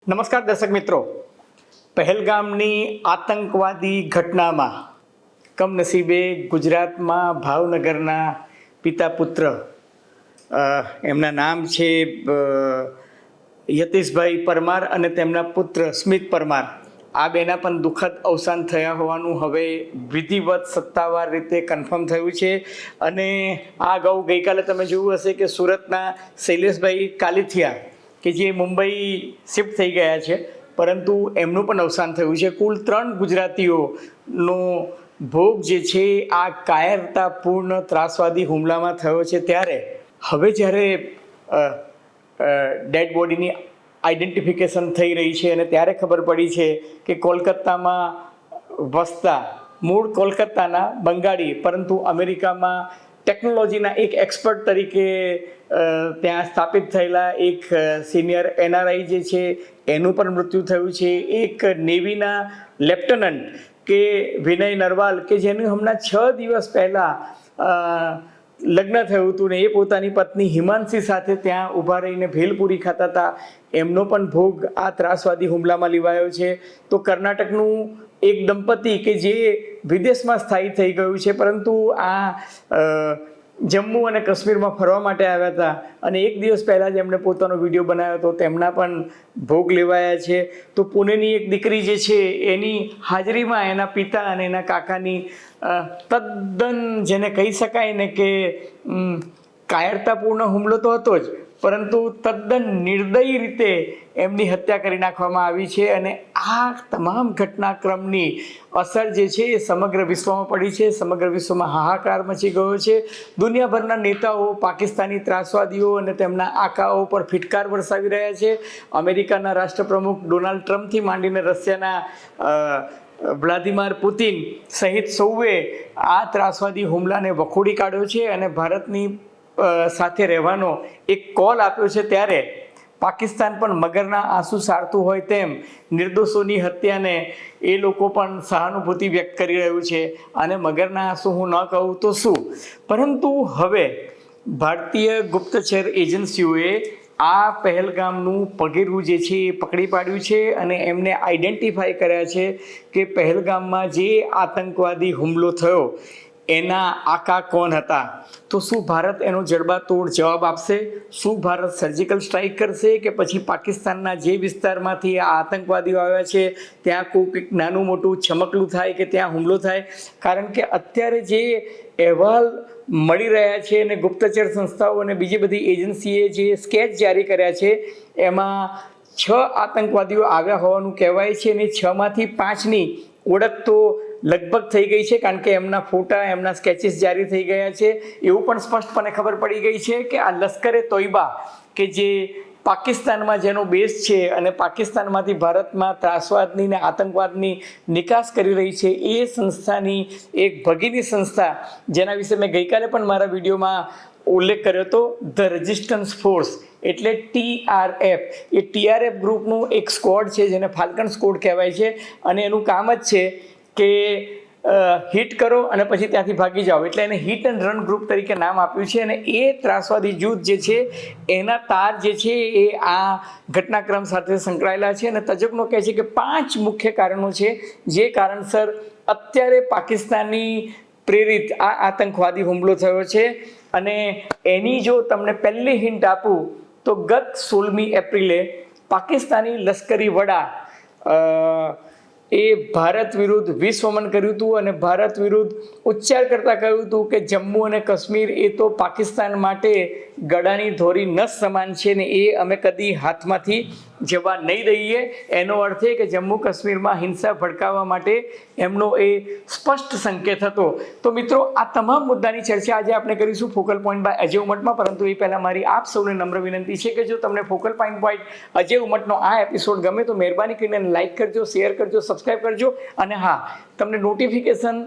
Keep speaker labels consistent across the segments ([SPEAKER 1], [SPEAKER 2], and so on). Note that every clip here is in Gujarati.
[SPEAKER 1] નમસ્કાર દર્શક મિત્રો, પહેલગામની આતંકવાદી ઘટનામાં કમનસીબે ગુજરાતમાં ભાવનગરના પિતા પુત્ર એમના નામ છે યતીશભાઈ પરમાર અને તેમના પુત્ર સ્મિત પરમાર, આ બેના પણ દુઃખદ અવસાન થયા હોવાનું હવે વિધિવત સત્તાવાર રીતે કન્ફર્મ થયું છે. અને આ અગાઉ ગઈકાલે તમે જોયું હશે કે સુરતના શૈલેષભાઈ કાલિથિયા કે જે મુંબઈ શિફ્ટ થઈ ગયા છે, પરંતુ એમનું પણ અવસાન થયું છે. કુલ 3 ગુજરાતીઓનો ભોગ જે છે આ કાયરતાપૂર્ણ ત્રાસવાદી હુમલામાં થયો છે. ત્યારે હવે જ્યારે ડેડ બોડીની આઈડેન્ટિફિકેશન થઈ રહી છે અને ત્યારે ખબર પડી છે કે કોલકાતામાં વસતા મૂળ કોલકાતાના બંગાળી પરંતુ અમેરિકામાં ટેકનોલોજીના એક એક્સપર્ટ તરીકે ત્યાં સ્થાપિત થયેલા એક સિનિયર એનઆરઆઈ જે છે એનું પણ મૃત્યુ થયું છે. એક નેવીના લેફ્ટનન્ટ કે વિનય નરવાલ કે જેનું હમણાં 6 દિવસ પહેલાં લગ્ન થયું હતું ને એ પોતાની પત્ની હિમાંશી સાથે ત્યાં ઊભા રહીને ભેલપુરી ખાતા હતા, એમનો પણ ભોગ આ ત્રાસવાદી હુમલામાં લેવાયો છે. તો કર્ણાટકનું એક દંપતી કે જે વિદેશમાં સ્થાયી થઈ ગયું છે, પરંતુ આ જમ્મુ અને કાશ્મીરમાં ફરવા માટે આવ્યા હતા અને એક દિવસ પહેલાં જ એમણે પોતાનો વિડીયો બનાવ્યો હતો, તેમના પણ ભોગ લેવાયા છે. તો પુણેની એક દીકરી જે છે એની હાજરીમાં એના પિતા અને એના કાકાની તદ્દન જેને કહી શકાય ને કે કાયરતાપૂર્ણ હુમલો તો હતો જ, પરંતુ તદ્દન નિર્દયી રીતે એમની હત્યા કરી નાખવામાં આવી છે. અને આ તમામ ઘટનાક્રમની અસર જે છે એ સમગ્ર વિશ્વમાં પડી છે, સમગ્ર વિશ્વમાં હાહાકાર મચી ગયો છે. દુનિયાભરના નેતાઓ પાકિસ્તાની ત્રાસવાદીઓ અને તેમના આકાઓ પર ફિટકાર વરસાવી રહ્યા છે. અમેરિકાના રાષ્ટ્રપ્રમુખ ડોનાલ્ડ ટ્રમ્પથી માંડીને રશિયાના વ્લાદિમીર પુતિન સહિત સૌએ આ ત્રાસવાદી હુમલાને વખોડી કાઢ્યો છે અને ભારતની સાથે રહેવાનો એક કોલ આપ્યો છે. ત્યારે પાકિસ્તાન પણ મગરના આંસુ સારતું હોય તેમ નિર્દોષોની હત્યાને એ લોકો પણ સહાનુભૂતિ વ્યક્ત કરી રહ્યું છે. અને મગરના આંસુ હું ન કહું તો શું, પરંતુ હવે ભારતીય ગુપ્તચર એજન્સીઓએ આ પહેલગામનું પગેરું જે છે એ પકડી પાડ્યું છે અને એમને આઈડેન્ટિફાઈ કર્યા છે કે પહેલગામમાં જે આતંકવાદી હુમલો થયો એના આકા કોણ હતા. તો શું ભારત એનો જડબાતોડ જવાબ આપશે? શું ભારત સર્જિકલ સ્ટ્રાઇક કરશે કે પછી પાકિસ્તાનના જે વિસ્તારમાંથી આ આતંકવાદીઓ આવ્યા છે ત્યાં કોઈક નાનું મોટું છમકલું થાય કે ત્યાં હુમલો થાય? કારણ કે અત્યારે જે અહેવાલ મળી રહ્યા છે અને ગુપ્તચર સંસ્થાઓ અને બીજી બધી એજન્સીએ જે સ્કેચ જારી કર્યા છે એમાં 6 આતંકવાદીઓ આવ્યા હોવાનું કહેવાય છે અને 6માંથી 5ની ઓળખ તો લગભગ થઈ ગઈ છે, કારણ કે એમના ફોટા એમના સ્કેચીસ જારી થઈ ગયા છે. એવું પણ સ્પષ્ટપણે ખબર પડી ગઈ છે કે આ લશ્કરે તોયબા કે જે પાકિસ્તાનમાં જેનો બેઝ છે અને પાકિસ્તાનમાંથી ભારતમાં ત્રાસવાદની ને આતંકવાદની નિકાસ કરી રહી છે, એ સંસ્થાની એક ભગીની સંસ્થા જેના વિશે મેં ગઈકાલે પણ મારા વિડીયોમાં ઉલ્લેખ કર્યો હતો, ધ રેઝિસ્ટન્સ ફોર્સ એટલે TRF. એ TRF ગ્રુપનું એક સ્ક્વોડ છે જેને ફાલ્કન સ્ક્વોડ કહેવાય છે અને એનું કામ જ છે કે હિટ કરો અને પછી ત્યાંથી ભાગી જાઓ, એટલે એને હિટ એન્ડ રન ગ્રુપ તરીકે નામ આપ્યું છે. અને એ ત્રાસવાદી જૂથ જે છે એના તાર જે છે એ આ ઘટનાક્રમ સાથે સંકળાયેલા છે. અને તજજ્ઞો કહે છે કે 5 મુખ્ય કારણો છે જે કારણસર અત્યારે પાકિસ્તાની પ્રેરિત આ આતંકવાદી હુમલો થયો છે. અને એની જો તમને પહેલી હિન્ટ આપું તો ગત 16મી એપ્રિલે પાકિસ્તાની લશ્કરી વડા એ ભારત વિરુદ્ધ વિશ્વમન કર્યું હતું અને ભારત વિરુદ્ધ ઉચ્ચાર કરતાં કહ્યું હતું કે જમ્મુ અને કાશ્મીર એ તો પાકિસ્તાન માટે ગળાની ધોરી નસ સમાન છે ને એ અમે કદી હાથમાંથી જવા નહીં દઈએ. એનો અર્થ એ કે જમ્મુ કાશ્મીરમાં હિંસા ભડકાવવા માટે એમનો એ સ્પષ્ટ સંકેત હતો. તો મિત્રો, આ તમામ મુદ્દાની ચર્ચા આજે આપણે કરીશું ફોકલ પોઈન્ટ બાય અજય ઉમટમાં. પરંતુ એ પહેલાં મારી આપ સૌને નમ્ર વિનંતી છે કે જો તમને ફોકલ પોઈન્ટ અજય ઉમટનો આ એપિસોડ ગમે તો મહેરબાની કરીને લાઇક કરજો, શેર કરજો, સબસ્ક્રાઈબ કરજો. અને હા, તમને નોટિફિકેશન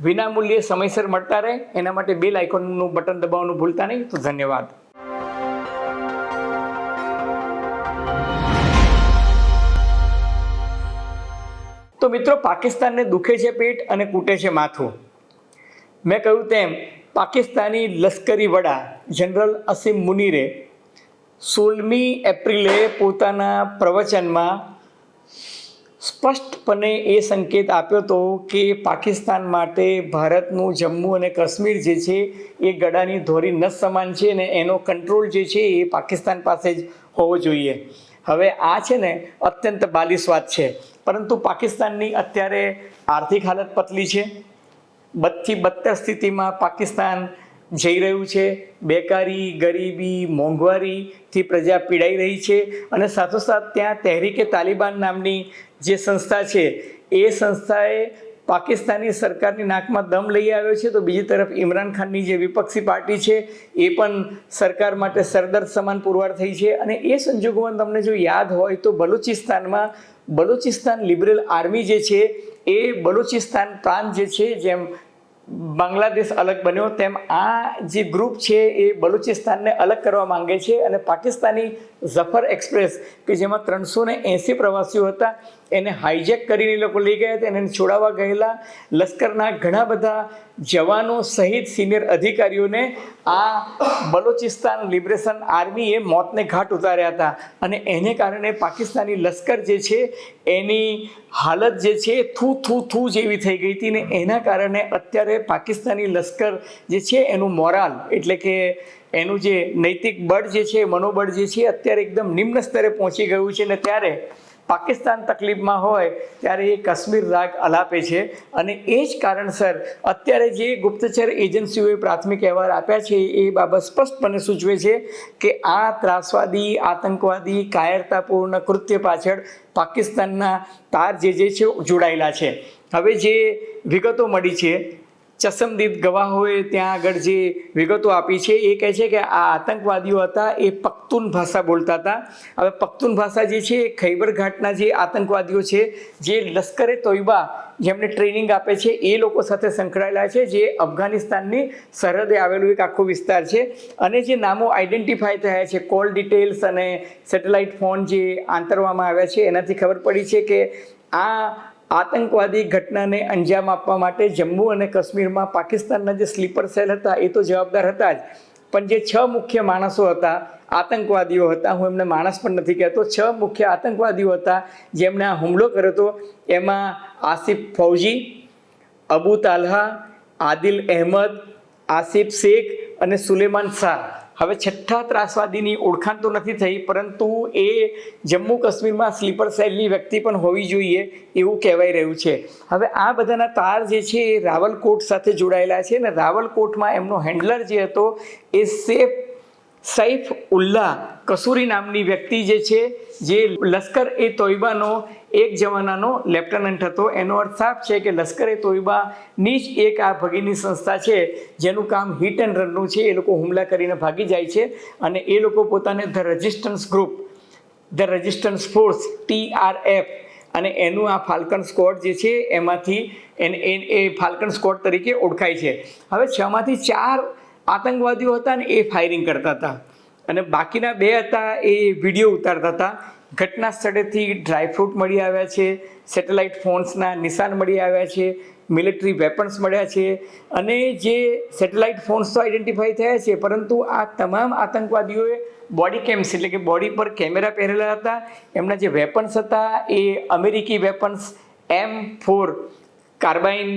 [SPEAKER 1] વિનામૂલ્યે સમયસર મળતા રહે એના માટે બેલ આઇકોનનું બટન દબાવવાનું ભૂલતા નહીં. તો ધન્યવાદ. તો મિત્રો, પાકિસ્તાનને દુખે છે પેટ અને કૂટે છે માથું. મેં કહ્યું તેમ પાકિસ્તાની લશ્કરી વડા જનરલ અસીમ મુનીરે 16મી એપ્રિલે પોતાના પ્રવચનમાં સ્પષ્ટપણે એ સંકેત આપ્યો હતો કે પાકિસ્તાન માટે ભારતનું જમ્મુ અને કાશ્મીર જે છે એ ગળાની ધોરી નસ સમાન છે અને એનો કંટ્રોલ જે છે એ પાકિસ્તાન પાસે જ હોવો જોઈએ. હવે આ છે ને અત્યંત બાલિશ વાત છે, પરંતુ પાકિસ્તાનની અત્યારે આર્થિક હાલત પતલી છે. બદથી બદતર સ્થિતિમાં પાકિસ્તાન જઈ રહ્યું છે. બેકારી, ગરીબી, મોંઘવારીથી પ્રજા પીડાઈ રહી છે અને સાથોસાથ ત્યાં તહેરીકે તાલિબાન નામની જે સંસ્થા છે એ સંસ્થાએ પાકિસ્તાની સરકારની નાકમાં દમ લઈ આવ્યો છે. તો બીજી તરફ ઇમરાન ખાનની જે વિપક્ષી પાર્ટી છે એ પણ સરકાર માટે સરદર્દ સમાન પુરવાર થઈ છે. અને એ સંજોગોમાં તમને જો યાદ હોય તો બલુચિસ્તાન લિબરલ આર્મી જે છે એ બલુચિસ્તાન પ્રાંત જે છે, જેમ બાંગ્લાદેશ અલગ બન્યો તેમ આ જે ગ્રુપ છે એ બલુચિસ્તાનને અલગ કરવા માંગે છે. અને પાકિસ્તાની ઝફર એક્સપ્રેસ કે જેમાં 380 પ્રવાસીઓ હતા એને હાઈજેક કરીને લોકો લઈ ગયા હતા. એને છોડાવવા ગયેલા લશ્કરના ઘણા બધા જવાનો સહિત સિનિયર અધિકારીઓને આ બલુચિસ્તાન લિબરેશન આર્મીએ મોતને ઘાટ ઉતાર્યા હતા. અને એને કારણે પાકિસ્તાની લશ્કર જે છે એની હાલત જે છે થૂ જેવી થઈ ગઈ હતી. ને એના કારણે અત્યારે પાકિસ્તાની લશ્કર જે છે એનું મોરાલ એટલે કે એનું જે નૈતિક બળ જે છે, મનોબળ જે છે અત્યારે એકદમ નિમ્ન સ્તરે પહોંચી ગયું છે. ને ત્યારે પાકિસ્તાન તકલીફમાં હોય ત્યારે એ કાશ્મીર રાગ અલાપે છે. અને એ જ કારણસર અત્યારે જે ગુપ્તચર એજન્સીઓએ પ્રાથમિક અહેવાલ આપ્યા છે એ બાબત સ્પષ્ટપણે સૂચવે છે કે આ ત્રાસવાદી, આતંકવાદી, કાયરતાપૂર્ણ કૃત્ય પાછળ પાકિસ્તાનના તાર જે છે જોડાયેલા છે. હવે જે વિગતો મળી છે, ચસમદીદ ગવાહોએ ત્યાં આગળ જે વિગતો આપી છે એ કહે છે કે આ આતંકવાદીઓ હતા એ પખ્તૂન ભાષા બોલતા હતા. હવે પખ્તૂન ભાષા જે છે એ ખૈબર ઘાટના જે આતંકવાદીઓ છે, જે લશ્કરે તોયબા જેમને ટ્રેનિંગ આપે છે એ લોકો સાથે સંકળાયેલા છે, જે અફઘાનિસ્તાનની સરહદે આવેલું એક આખો વિસ્તાર છે. અને જે નામો આઈડેન્ટિફાય થયા છે, કોલ ડિટેલ્સ અને સેટેલાઇટ ફોન જે આંતરવામાં આવ્યા છે, એનાથી ખબર પડી છે કે આ આતંકવાદી ઘટનાને અંજામ આપવા માટે જમ્મુ અને કાશ્મીરમાં પાકિસ્તાનના જે સ્લીપર સેલ હતા એ તો જવાબદાર હતા જ, પણ જે 6 મુખ્ય માણસો હતા, આતંકવાદીઓ હતા, હું એમને માણસ પણ નથી કહેતો, 6 મુખ્ય આતંકવાદીઓ હતા જેમણે આ હુમલો કર્યો હતો. એમાં આસિફ ફૌજી, અબુ તાલ્હા, આદિલ અહેમદ, આસિફ શેખ અને સુલેમાન શાહ. હવે 6થા ત્રાસવાદીની ઓળખાણ તો નથી થઈ, પરંતુ એ જમ્મુ કાશ્મીરમાં સ્લીપર સેલની વ્યક્તિ પણ હોવી જોઈએ એવું કહેવાય રહ્યું છે. હવે આ બધાના તાર જે છે એ રાવલકોટ સાથે જોડાયેલા છે. અને રાવલકોટમાં એમનો હેન્ડલર જે હતો એ સૈફ ઉલ્લાહ કસૂરી નામની વ્યક્તિ જે છે, જે લશ્કર એ તોયબાનો એક જમાનાનો લેફ્ટનન્ટ હતો. એનો અર્થ સાફ છે કે લશ્કર એ તોયબાની જ એક આ ભગીની સંસ્થા છે જેનું કામ હિટ એન્ડ રનનું છે. એ લોકો હુમલા કરીને ભાગી જાય છે અને એ લોકો પોતાને the resistance group, the resistance force TRF અને એનું આ ફાલ્કન સ્ક્વોડ જે છે એમાંથી એ ફાલ્કન સ્ક્વોડ તરીકે ઓળખાય છે. હવે 6માંથી 4 આતંકવાદીઓ હતા ને એ ફાયરિંગ કરતા હતા અને બાકીના 2 હતા એ વિડીયો ઉતારતા હતા. ઘટના સ્થળેથી ડ્રાયફ્રૂટ મળી આવ્યા છે, સેટેલાઇટ ફોન્સના નિશાન મળી આવ્યા છે, મિલિટરી વેપન્સ મળ્યા છે. અને જે સેટેલાઇટ ફોન્સ તો આઈડેન્ટિફાઈ થયા છે, પરંતુ આ તમામ આતંકવાદીઓએ બોડી કેમ્સ એટલે કે બોડી પર કેમેરા પહેરેલા હતા. એમના જે વેપન્સ હતા એ અમેરિકી વેપન્સ M4 કાર્બાઇન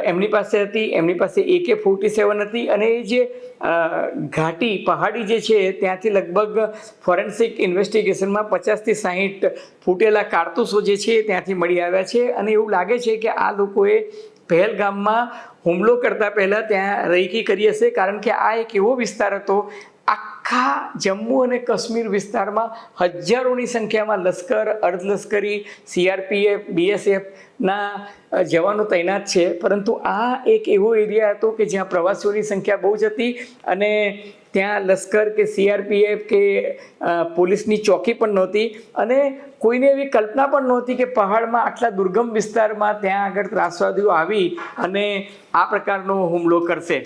[SPEAKER 1] એમની પાસે હતી, એમની પાસે AK-47 હતી. અને એ જે ઘાટી પહાડી જે છે ત્યાંથી લગભગ ફોરેન્સિક ઇન્વેસ્ટિગેશનમાં 50થી 60 ફૂટેલા કારતૂસો જે છે ત્યાંથી મળી આવ્યા છે. અને એવું લાગે છે કે આ લોકોએ પહેલગામમાં હુમલો કરતા પહેલાં ત્યાં રહીકી કરી હશે, કારણ કે આ એક એવો વિસ્તાર હતો, આખા જમ્મુ અને કાશ્મીર વિસ્તારમાં હજારોની સંખ્યામાં લશ્કર, અર્ધલશ્કરી, CRPF, BSFના જવાનો તૈનાત છે. પરંતુ આ એક એવો એરિયા હતો કે જ્યાં પ્રવાસીઓની સંખ્યા બહુ જ હતી અને ત્યાં લશ્કર કે CRPF કે પોલીસની ચોકી પણ નહોતી. અને કોઈને એવી કલ્પના પણ નહોતી કે પહાડમાં આટલા દુર્ગમ વિસ્તારમાં ત્યાં આગળ ત્રાસવાદીઓ આવી અને આ પ્રકારનો હુમલો કરશે.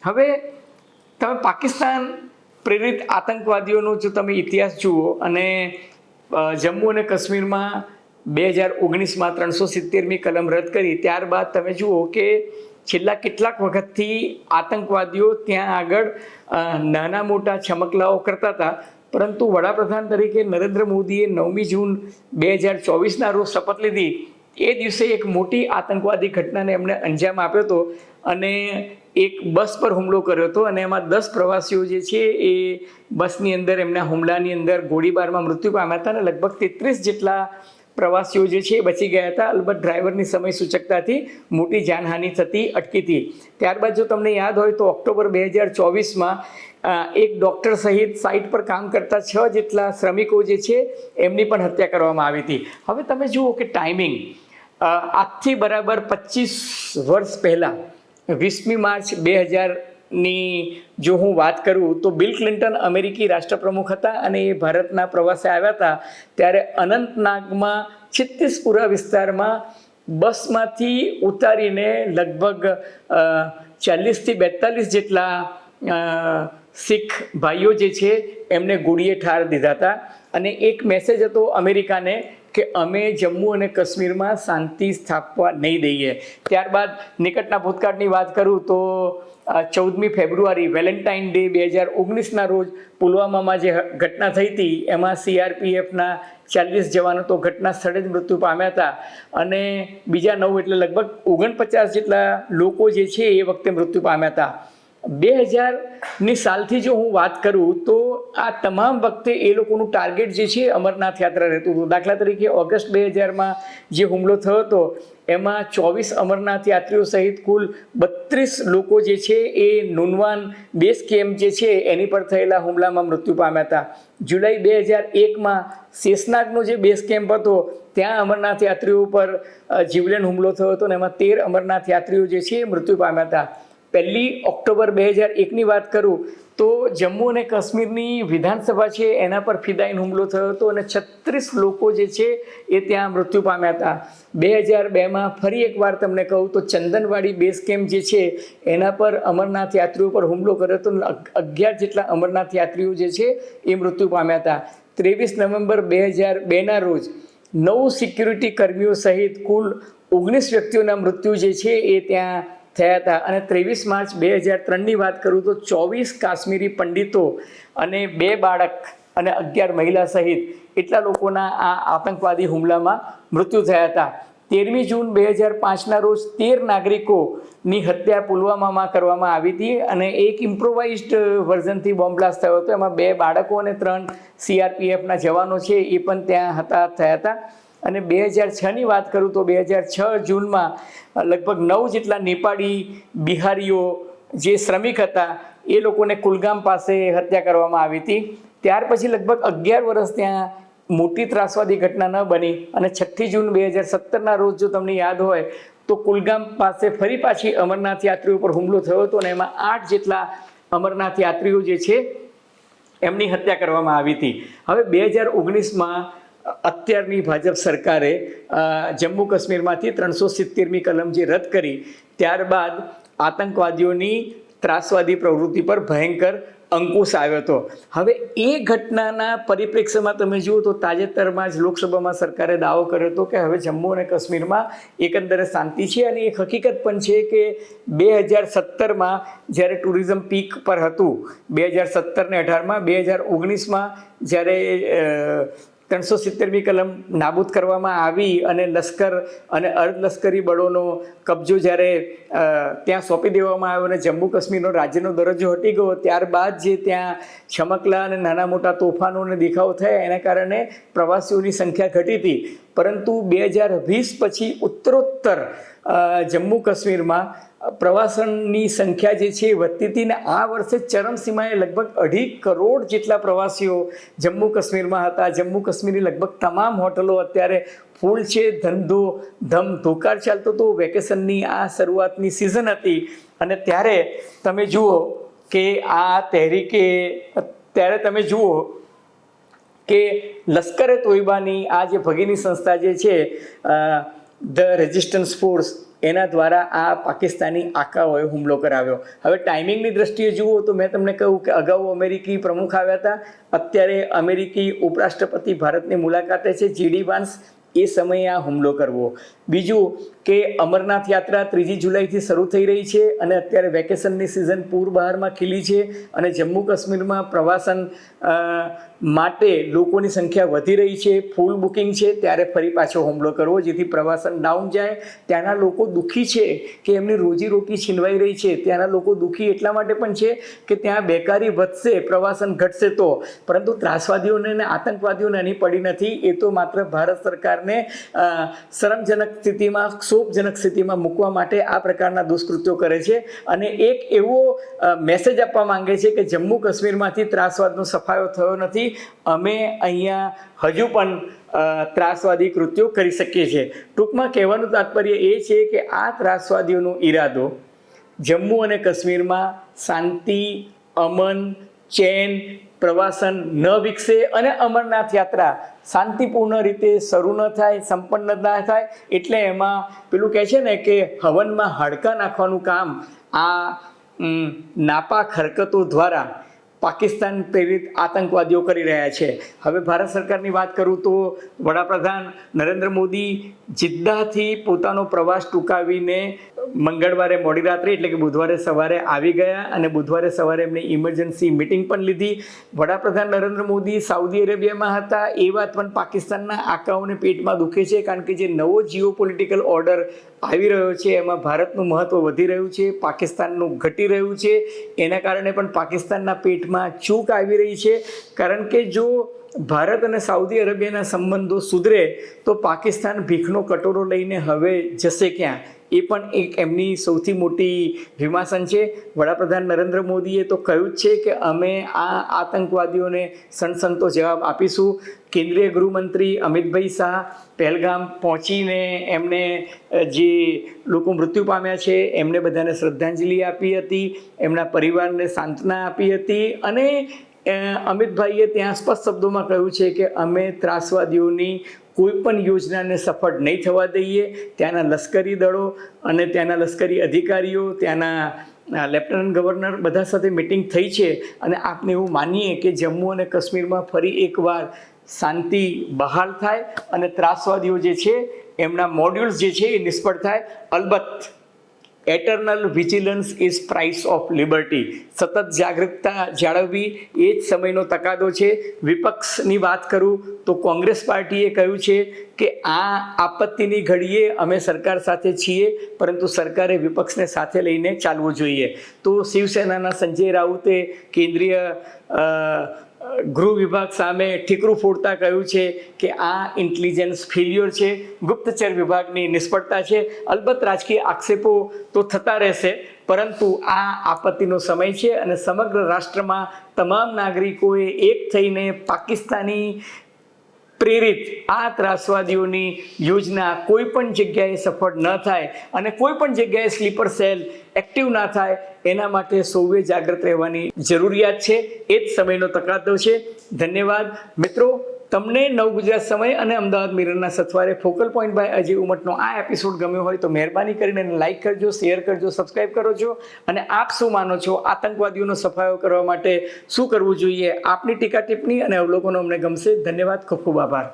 [SPEAKER 1] હવે તમે પાકિસ્તાન પ્રેરિત આતંકવાદીઓનો જો તમે ઇતિહાસ જુઓ અને જમ્મુ અને કાશ્મીરમાં 2019માં 370મી કલમ રદ કરી ત્યારબાદ તમે જુઓ કે છેલ્લા કેટલાક વખતથી આતંકવાદીઓ ત્યાં આગળ નાના મોટા છમકલાઓ કરતા હતા, પરંતુ વડાપ્રધાન તરીકે નરેન્દ્ર મોદીએ 9મી જૂન 2024ના રોજ શપથ લીધી. એ દિવસે એક મોટી આતંકવાદી ઘટનાને એમણે અંજામ આપ્યો હતો અને એક બસ પર હુમલો કર્યો હતો અને એમાં 10 પ્રવાસીઓ જે છે એ બસની અંદર એમના હુમલાની અંદર ગોળીબારમાં મૃત્યુ પામ્યા હતા અને લગભગ 33 જેટલા પ્રવાસીઓ જે છે એ બચી ગયા હતા. અલબત્ત ડ્રાઈવરની સમય સૂચકતાથી મોટી જાનહાનિ થતી અટકી હતી. ત્યારબાદ જો તમને યાદ હોય તો ઓક્ટોબર 2024માં એક ડૉક્ટર સહિત સાઇટ પર કામ કરતા 6 જેટલા શ્રમિકો જે છે એમની પણ હત્યા કરવામાં આવી હતી. હવે તમે જુઓ કે ટાઈમિંગ આજથી બરાબર 25 વર્ષ પહેલાં 20મી માર્ચ 2000ની જો હું વાત કરું તો બિલ ક્લિન્ટન અમેરિકી રાષ્ટ્રપ્રમુખ હતા અને એ ભારતના પ્રવાસે આવ્યા હતા. ત્યારે અનંતનાગમાં છત્તીસપુરા વિસ્તારમાં બસમાંથી ઉતારીને લગભગ 40થી 42 જેટલા શીખ ભાઈઓ જે છે એમને ગોળીએ ઠાર દીધા હતા અને એક મેસેજ હતો અમેરિકાને કે અમે જમ્મુ અને કાશ્મીરમાં શાંતિ સ્થાપવા નહીં દઈએ. ત્યારબાદ નિકટના ભૂતકાળની વાત કરું તો 14મી ફેબ્રુઆરી વેલેન્ટાઇન ડે 2019ના રોજ પુલવામામાં જે ઘટના થઈ હતી એમાં CRPFના 40 જવાનો તો ઘટના સ્થળે જ મૃત્યુ પામ્યા હતા અને બીજા 9 એટલે લગભગ 49 જેટલા લોકો જે છે એ વખતે મૃત્યુ પામ્યા હતા. 2000ની સાલથી જો હું વાત કરું તો આ તમામ વખતે એ લોકોનું ટાર્ગેટ જે છે અમરનાથ યાત્રા રહેતું હતું. દાખલા તરીકે ઓગસ્ટ 2000માં જે હુમલો થયો હતો એમાં 24 અમરનાથ યાત્રીઓ સહિત કુલ 32 લોકો જે છે એ નુનવાન બેઝ કેમ્પ જે છે એની પર થયેલા હુમલામાં મૃત્યુ પામ્યા હતા. જુલાઈ 2001માં શેષનાગનો જે બેઝ કેમ્પ હતો ત્યાં અમરનાથ યાત્રીઓ પર જીવલેણ હુમલો થયો હતો અને એમાં 13 અમરનાથ યાત્રીઓ જે છે એ મૃત્યુ પામ્યા હતા. 1 ઓક્ટોબર 2001ની વાત કરું તો જમ્મુ અને કાશ્મીરની વિધાનસભા છે એના પર ફિદાઈન હુમલો થયો હતો અને 36 લોકો જે છે એ ત્યાં મૃત્યુ પામ્યા હતા. 2002માં ફરી એકવાર તમને કહું તો ચંદનવાડી બેઝ કેમ્પ જે છે એના પર અમરનાથ યાત્રીઓ પર હુમલો કર્યો હતો. 11 જેટલા અમરનાથ યાત્રીઓ જે છે એ મૃત્યુ પામ્યા હતા. 23 નવેમ્બર 2002ના રોજ 9 સિક્યુરિટી કર્મીઓ સહિત કુલ 19 વ્યક્તિઓના મૃત્યુ જે છે એ ત્યાં થયા હતા અને 23 માર્ચ 2003ની વાત કરું તો 24 કાશ્મીરી પંડિતો અને 2 બાળક અને 11 મહિલા સહિત એટલા લોકોના આ આતંકવાદી હુમલામાં મૃત્યુ થયા હતા. 13મી જૂન 2005ના રોજ 13 નાગરિકોની હત્યા પુલવામામાં કરવામાં આવી હતી અને એક ઇમ્પ્રોવાઇઝડ વર્ઝનથી બોમ્બ બ્લાસ્ટ થયો હતો. એમાં 2 બાળકો અને 3 CRPFના જવાનો છે એ પણ ત્યાં થયા હતા. અને 2006ની વાત કરું તો 2006 જૂનમાં લગભગ 9 જેટલા નેપાળી બિહારીઓ જે શ્રમિક હતા એ લોકોને કુલગામ પાસે હત્યા કરવામાં આવી હતી. ત્યાર પછી લગભગ 11 વર્ષ ત્યાં મોટી ત્રાસવાદી ઘટના ન બની અને 6 જૂન 2017ના રોજ જો તમને યાદ હોય તો કુલગામ પાસે ફરી પાછી અમરનાથ યાત્રીઓ પર હુમલો થયો હતો અને એમાં 8 જેટલા અમરનાથ યાત્રીઓ જે છે એમની હત્યા કરવામાં આવી હતી. હવે 2019માં અત્યારની ભાજપ સરકારે જમ્મુ કાશ્મીરમાંથી 370મી કલમ જે રદ કરી ત્યારબાદ આતંકવાદીઓની ત્રાસવાદી પ્રવૃત્તિ પર ભયંકર અંકુશ આવ્યો હતો. હવે એ ઘટનાના પરિપ્રેક્ષ્યમાં તમે જુઓ તો તાજેતરમાં જ લોકસભામાં સરકારે દાવો કર્યો હતો કે હવે જમ્મુ અને કાશ્મીરમાં એકંદરે શાંતિ છે અને એક હકીકત પણ છે કે 2017માં જ્યારે ટુરિઝમ પીક પર હતું 2017 ને 18માં 2019માં જ્યારે 370મી કલમ નાબૂદ કરવામાં આવી અને લશ્કર અને અર્ધલશ્કરી બળોનો કબજો જ્યારે ત્યાં સોંપી દેવામાં આવ્યો અને જમ્મુ કાશ્મીરનો રાજ્યનો દરજ્જો હટી ગયો ત્યારબાદ જે ત્યાં છમકલા અને નાના મોટા તોફાનો અને દેખાવો થયા એના કારણે પ્રવાસીઓની સંખ્યા ઘટી હતી. પરંતુ 2020 પછી ઉત્તરોત્તર જમ્મુ કાશ્મીરમાં પ્રવાસનની સંખ્યા જે છે વધતી હતી ને આ વર્ષે ચરમસીમાએ લગભગ 2.5 કરોડ જેટલા પ્રવાસીઓ જમ્મુ કાશ્મીરમાં હતા. જમ્મુ કાશ્મીરની લગભગ તમામ હોટલો અત્યારે ફૂલ છે. ધમધોકાર ચાલતો હતો. વેકેશનની આ શરૂઆતની સિઝન હતી અને ત્યારે તમે જુઓ કે આ ત્યારે તમે જુઓ કે લશ્કરે તોયબાની આ જે ભગીની સંસ્થા જે છે ધ રેઝિસ્ટન્સ ફોર્સ એના દ્વારા આ પાકિસ્તાની આકાઓએ હુમલો કરાવ્યો. હવે ટાઈમિંગની દ્રષ્ટિએ જુઓ તો મેં તમને કહ્યું કે અગાઉ અમેરિકી પ્રમુખ આવ્યા હતા. અત્યારે અમેરિકી ઉપરાષ્ટ્રપતિ ભારતની મુલાકાતે છે. GD વાન્સ એ સમયે આ હુમલો કરવો. બીજું કે અમરનાથ યાત્રા 3 જુલાઈથી શરૂ થઈ રહી છે અને અત્યારે વેકેશનની સિઝન પૂરબહારમાં ખીલી છે અને જમ્મુ કાશ્મીરમાં પ્રવાસન માટે લોકોની સંખ્યા વધી રહી છે, ફૂલ બુકિંગ છે, ત્યારે ફરી પાછો હુમલો કરવો જેથી પ્રવાસન ડાઉન જાય. ત્યાંના લોકો દુઃખી છે કે એમની રોજીરોટી છીનવાઈ રહી છે. ત્યાંના લોકો દુઃખી એટલા માટે પણ છે કે ત્યાં બેકારી વધશે, પ્રવાસન ઘટશે તો, પરંતુ ત્રાસવાદીઓને અને આતંકવાદીઓને એની પડી નથી. એ તો માત્ર ભારત સરકારને શરમજનક સ્થિતિમાં, ક્ષોભજનક સ્થિતિમાં મૂકવા માટે આ પ્રકારના દુષ્કૃત્યો કરે છે અને એક એવો મેસેજ આપવા માંગે છે કે જમ્મુ કાશ્મીરમાંથી ત્રાસવાદનો સફાયો થયો નથી, અમે અહીંયા હજુ પણ ત્રાસવાદી કૃત્યો કરી શકીએ છીએ. ટૂંકમાં કહેવાનું તાત્પર્ય એ છે કે આ ત્રાસવાદીઓનો ઈરાદો જમ્મુ અને કાશ્મીરમાં શાંતિ, અમન, ચેન, પ્રવાસન ન વિકસે અને અમરનાથ યાત્રા શાંતિપૂર્ણ રીતે શરૂ ન થાય, સંપન્ન ના થાય. એટલે એમાં પેલું કહે છે ને કે હવનમાં હાડકાં નાખવાનું કામ આ નાપાક હરકતો દ્વારા પાકિસ્તાન પ્રેરિત આતંકવાદીઓ કરી રહ્યા છે. હવે ભારત સરકારની વાત કરું તો વડાપ્રધાન નરેન્દ્ર મોદી જિદ્દાથી પોતાનો પ્રવાસ ટૂંકાવીને મંગળવારે મોડી રાત્રે એટલે કે બુધવારે સવારે આવી ગયા અને બુધવારે સવારે એમને ઇમરજન્સી મિટિંગ પણ લીધી. વડાપ્રધાન નરેન્દ્ર મોદી સાઉદી અરેબિયામાં હતા. એ વાત પણ પાકિસ્તાનના આકાઓને પેટમાં દુખે છે, કારણ કે જે નવો જીઓ પોલિટિકલ ઓર્ડર આવી રહ્યો છે એમાં ભારતનું મહત્ત્વ વધી રહ્યું છે, પાકિસ્તાનનું ઘટી રહ્યું છે. એના કારણે પણ પાકિસ્તાનના પેટમાં ચૂક આવી રહી છે, કારણ કે જો ભારત અને સાઉદી અરેબિયાના સંબંધો સુધરે તો પાકિસ્તાન ભીખનો કટોરો લઈને હવે જશે ક્યાં, એ પણ એક એમની સૌથી મોટી વિમાસન છે. વડાપ્રધાન નરેન્દ્ર મોદીએ તો કહ્યું જ છે કે અમે આ આતંકવાદીઓને સણસણતો જવાબ આપીશું. કેન્દ્રીય ગૃહમંત્રી અમિતભાઈ શાહ પહેલગામ પહોંચીને એમને જે લોકો મૃત્યુ પામ્યા છે એમને બધાને શ્રદ્ધાંજલિ આપી હતી, એમના પરિવારને સાંત્વના આપી હતી અને અમિતભાઈએ ત્યાં સ્પષ્ટ શબ્દોમાં કહ્યું છે કે અમે ત્રાસવાદીઓની કોઈ પણ યોજનાને સફળ નહીં થવા દઈએ. ત્યાંના લશ્કરી દળો અને ત્યાંના લશ્કરી અધિકારીઓ, ત્યાંના લેફ્ટનન્ટ ગવર્નર બધા સાથે મિટિંગ થઈ છે અને આપણે એવું માનીએ કે જમ્મુ અને કાશ્મીરમાં ફરી એકવાર શાંતિ બહાલ થાય અને ત્રાસવાદીઓ જે છે એમના મોડ્યુલ્સ જે છે એ નિષ્ફળ થાય. અલબત્ત eternal vigilance is price of liberty. સતત જાગૃતતા જાળવવી એ જ સમયનો તકાદો છે. વિપક્ષની વાત કરું તો કોંગ્રેસ પાર્ટીએ કહ્યું છે કે આ આપત્તિની ઘડીએ અમે સરકાર સાથે છીએ, પરંતુ સરકારે વિપક્ષને સાથે લઈને ચાલવું જોઈએ. તો શિવસેનાના સંજય રાઉતે કેન્દ્રીય ગૃહ વિભાગ સામે ઠીકરું ફોડતા કહ્યું છે કે આ ઇન્ટેલિજન્સ ફેલ્યોર છે, ગુપ્તચર વિભાગની નિષ્ફળતા છે. અલબત્ત રાજકીય આક્ષેપો તો થતા રહેશે, પરંતુ આ આપત્તિનો સમય છે અને સમગ્ર રાષ્ટ્રમાં તમામ નાગરિકોએ એક થઈને પાકિસ્તાની પ્રેરિત આ ત્રાસવાદીઓની યોજના કોઈ પણ જગ્યાએ સફળ ન થાય અને કોઈ પણ જગ્યાએ સ્લીપર સેલ એક્ટિવ ના થાય એના માટે સૌએ જાગૃત રહેવાની જરૂરિયાત છે. એ જ સમયનો તકાદો છે. ધન્યવાદ મિત્રો. તમને નવ ગુજરાત સમય અને અમદાવાદ મિરરના સથવારે ફોકલ પોઈન્ટ બાય અજય ઉમટનો આ એપિસોડ ગમ્યો હોય તો મહેરબાની કરીને લાઇક કરજો, શેર કરજો, સબસ્ક્રાઇબ કરજો. અને આપ શું માનો છો, આતંકવાદીઓનો સફાયો કરવા માટે શું કરવું જોઈએ? આપની ટીકા ટિપ્પણી અને અવલોકનો અમને ગમશે. ધન્યવાદ. ખૂબ ખૂબ આભાર.